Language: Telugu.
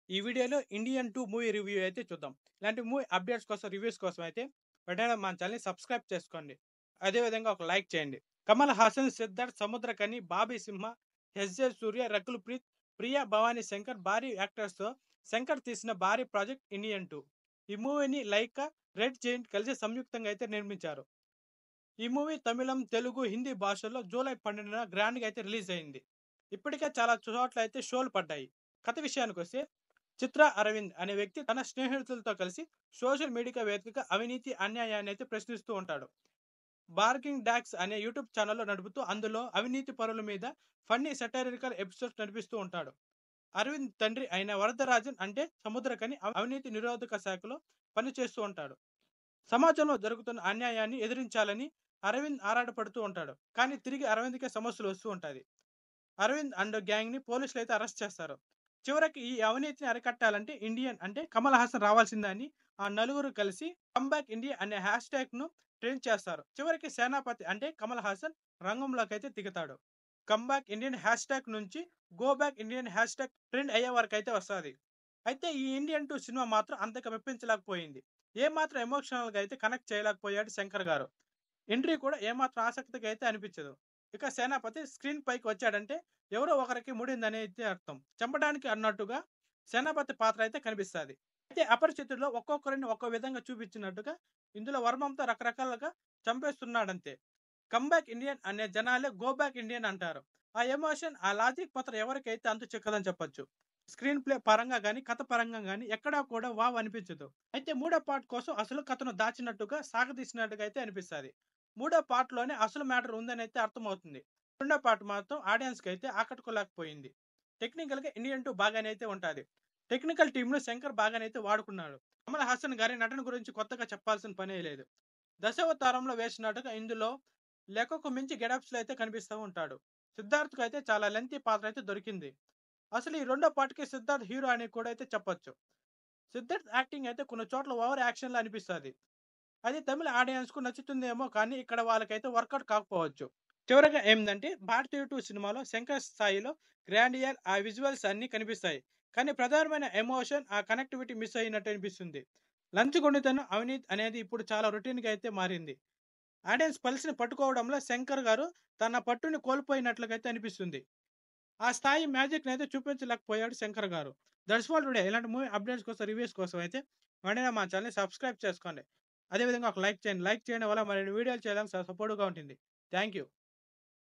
ఈ వీడియోలో 'ఇండియన్ 2' మూవీ రివ్యూ అయితే చూద్దాం. ఇలాంటి మూవీ అప్డేట్స్ కోసం, రివ్యూస్ కోసం అయితే వెంటనే మన ఛానెల్‌ని సబ్స్క్రైబ్ చేసుకోండి. అదే విధంగా ఒక లైక్ చేయండి. కమల్ హాసన్, సిద్ధార్థ్, సముద్రకని, బాబీ సింహ, ఎస్.జె. సూర్య, రకుల్ ప్రీత్, ప్రియా భవాని శంకర్ భారీ యాక్టర్స్‌తో శంకర్ తీసిన భారీ ప్రాజెక్ట్ 'ఇండియన్ 2'. ఈ మూవీని లైకా, రెడ్ జెయింట్ కలిసి సంయుక్తంగా అయితే నిర్మించారు. ఈ మూవీ తమిళం, తెలుగు, హిందీ భాషల్లో జూలై 12న గ్రాండ్‌గా అయితే రిలీజ్ అయింది. ఇప్పటికే చాలా చోట్ల అయితే షోలు పడ్డాయి. కథ విషయానికొస్తే చిత్ర అరవింద్ అనే వ్యక్తి తన స్నేహితులతో కలిసి సోషల్ మీడియా వేదికగా అవినీతి, అన్యాయాన్ని అయితే ప్రశ్నిస్తూ ఉంటాడు. బార్కింగ్ డాగ్స్ అనే యూట్యూబ్ ఛానల్లో నడుపుతూ అందులో అవినీతి పరుల మీద ఫన్నీ సెటైరికల్ ఎపిసోడ్స్ నడిపిస్తూ ఉంటాడు. అరవింద్ తండ్రి అయిన వరదరాజన్ అంటే సముద్రకని అవినీతి నిరోధక శాఖలో పనిచేస్తూ ఉంటాడు. సమాజంలో జరుగుతున్న అన్యాయాన్ని ఎదిరించాలని అరవింద్ ఆరాటపడుతూ ఉంటాడు. కానీ తిరిగి అరవింద్‌కే సమస్యలు వస్తూ ఉంటాయి. అరవింద్ అండ్ గ్యాంగ్ ని పోలీసులు అయితే అరెస్ట్ చేస్తారు. చివరికి ఈ అవినీతిని అరికట్టాలంటే ఇండియన్ అంటే కమల్ హాసన్ రావాల్సిందని ఆ నలుగురు కలిసి కమ్‌బ్యాక్ ఇండియా అనే హ్యాష్ ట్యాగ్ ను ట్రెండ్ చేస్తారు. చివరికి సేనాపతి అంటే కమల్ హాసన్ రంగంలోకి అయితే దిగుతాడు. కమ్‌బ్యాక్ ఇండియన్ హ్యాష్ ట్యాగ్ నుంచి go back Indian hash tag trend అయ్యే వరకు అయితే వస్తది. అయితే ఈ 'ఇండియన్ 2' సినిమా మాత్రం అంతగా మెప్పించలేకపోయింది. ఏమాత్రం ఎమోషనల్‌గా అయితే కనెక్ట్ చేయలేకపోయాడు శంకర్ గారు. ఎంట్రీ కూడా ఏమాత్రం ఆసక్తిగా అయితే అనిపించదు. ఇక సేనాపతి స్క్రీన్ పైకి వచ్చాడంటే ఎవరో ఒకరికి ముడిందనైతే అర్థం. చంపడానికి అన్నట్టుగా సేనాపతి పాత్ర అయితే కనిపిస్తది. అయితే అపరిచితుల్లో ఒక్కొక్కరిని ఒక్కో విధంగా చూపించినట్టుగా ఇందులో వర్మంతో రకరకాలుగా చంపేస్తున్నాడంతే. కమ్‌బ్యాక్ ఇండియన్ అనే జనాలే గో బ్యాక్ ఇండియన్ అంటారు. ఆ ఎమోషన్, ఆ లాజిక్ మాత్రం ఎవరికైతే అంతు చిక్కదని చెప్పొచ్చు. స్క్రీన్ ప్లే పరంగా గాని, కథ పరంగా గాని ఎక్కడా కూడా వావ్ అనిపించదు. అయితే మూడో పార్ట్ కోసం అసలు కథను దాచినట్టుగా, సాగదీసినట్టుగా అయితే అనిపిస్తది. మూడో పార్ట్‌లోనే అసలు మ్యాటర్ ఉందనైతే అర్థమవుతుంది. రెండో పార్ట్ మాత్రం ఆడియన్స్‌కైతే ఆకట్టుకోలేకపోయింది. టెక్నికల్‌గా 'ఇండియన్ 2' బాగానే అయితే ఉంటది. టెక్నికల్ టీమ్‌ను శంకర్ బాగానైతే వాడుకున్నాడు. కమల్ హాసన్ గారి నటన గురించి కొత్తగా చెప్పాల్సిన పనే లేదు. దశావతారంలో వేసినట్టుగా ఇందులో లెక్కకు మించి గెటప్స్‌లో అయితే కనిపిస్తూ ఉంటాడు. సిద్ధార్థ్‌కి అయితే చాలా లెంగ్తీ పాత్ర అయితే దొరికింది. అసలు ఈ రెండో పార్ట్‌కి సిద్ధార్థ్ హీరో అని కూడా అయితే చెప్పొచ్చు. సిద్ధార్థ్ యాక్టింగ్ అయితే కొన్ని చోట్ల ఓవర్ యాక్షన్‌లా అనిపిస్తది. అది తమిళ ఆడియన్స్‌కు నచ్చుతుందేమో కానీ ఇక్కడ వాళ్ళకైతే వర్కౌట్ కాకపోవచ్చు. చివరగా ఏందంటే 'భారతీయ 2' సినిమాలో శంకర్ స్థాయిలో గ్రాండియర్ ఆ విజువల్స్ అన్నీ కనిపిస్తాయి. కానీ ప్రధానమైన ఎమోషన్, ఆ కనెక్టివిటీ మిస్ అయినట్టు అనిపిస్తుంది. లంచగొండితనం, అవినీతి అనేది ఇప్పుడు చాలా రొటీన్‌గా అయితే మారింది. ఆడియన్స్ పల్స్‌ని పట్టుకోవడంలో శంకర్ గారు తన పట్టుని కోల్పోయినట్లుగా అయితే అనిపిస్తుంది. ఆ స్థాయి మ్యాజిక్‌నైతే చూపించలేకపోయాడు శంకర్ గారు. That's all today. ఇలాంటి మూవీ అప్డేట్స్ కోసం, రివ్యూస్ కోసం అయితే వెంటనే మా ఛానెల్‌ని సబ్స్క్రైబ్ చేసుకోండి. అదే విధంగా ఒక లైక్ చేయండి. లైక్ చేయడం వల్ల మరిన్ని వీడియోలు చేయడానికి సపోర్ట్‌గా ఉంటుంది. Thank you.